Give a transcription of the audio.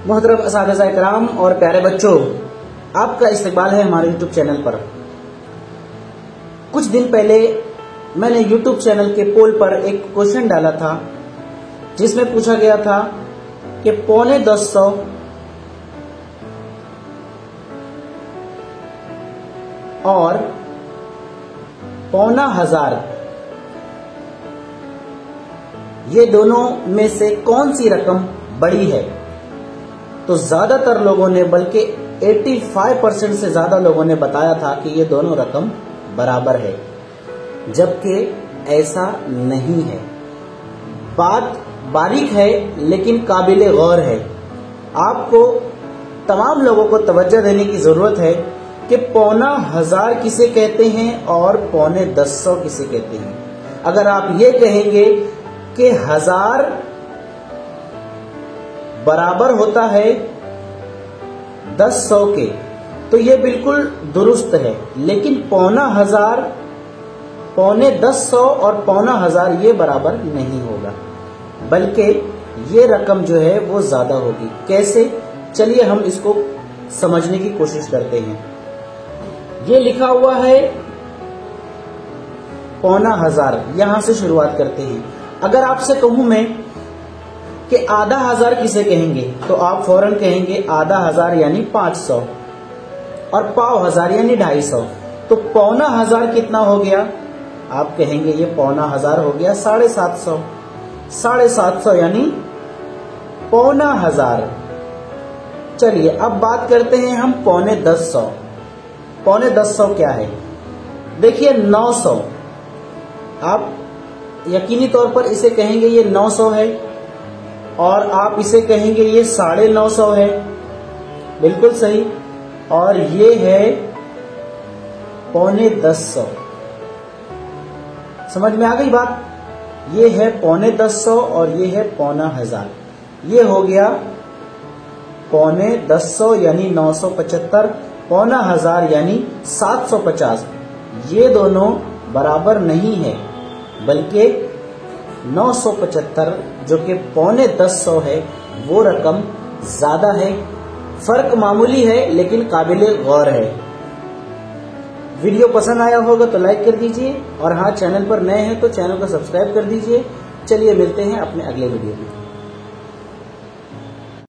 मोहतरम असातिज़ा इकराम और प्यारे बच्चों, आपका इस्तकबाल है हमारे यूट्यूब चैनल पर। कुछ दिन पहले मैंने यूट्यूब चैनल के पोल पर एक क्वेश्चन डाला था जिसमें पूछा गया था कि 9,100 और 9,500 ये दोनों में से कौन सी रकम बड़ी है। तो ज्यादातर लोगों ने, बल्कि 85% से ज्यादा लोगों ने बताया था कि ये दोनों रकम बराबर है, जबकि ऐसा नहीं है। बात बारीक है लेकिन काबिले गौर है। आपको तमाम लोगों को तवज्जो देने की जरूरत है कि 9,500 किसे कहते हैं और 9,100 किसे कहते हैं। अगर आप ये कहेंगे कि 1000 बराबर होता है 100 के, तो ये बिल्कुल दुरुस्त है, लेकिन 9,500, 9,100 और 9,500 ये बराबर नहीं होगा, बल्कि ये रकम जो है वो ज्यादा होगी। कैसे? चलिए हम इसको समझने की कोशिश करते हैं। ये लिखा हुआ है 9,500, यहां से शुरुआत करते हैं। अगर आपसे कहूं मैं कि आधा हजार किसे कहेंगे, तो आप फौरन कहेंगे आधा हजार यानी 500 और 5,000 यानी 250। तो 9,500 कितना हो गया? आप कहेंगे ये 9,500 हो गया 750। 750 यानी 9,500। चलिए अब बात करते हैं हम 9,100। 9,100 क्या है? देखिए 900, आप यकीनी तौर पर इसे कहेंगे ये 900 है, और आप इसे कहेंगे ये 950 है, बिल्कुल सही। और ये है 9,100। समझ में आ गई बात? ये है 9,100 और ये है 9,500। ये हो गया 9,100 यानी 975, 9,500 यानी 750। ये दोनों बराबर नहीं है, बल्कि 975 जो कि 9,100 है वो रकम ज्यादा है। फर्क मामूली है लेकिन काबिले गौर है। वीडियो पसंद आया होगा तो लाइक कर दीजिए, और हाँ, चैनल पर नए हैं तो चैनल को सब्सक्राइब कर दीजिए। चलिए मिलते हैं अपने अगले वीडियो में।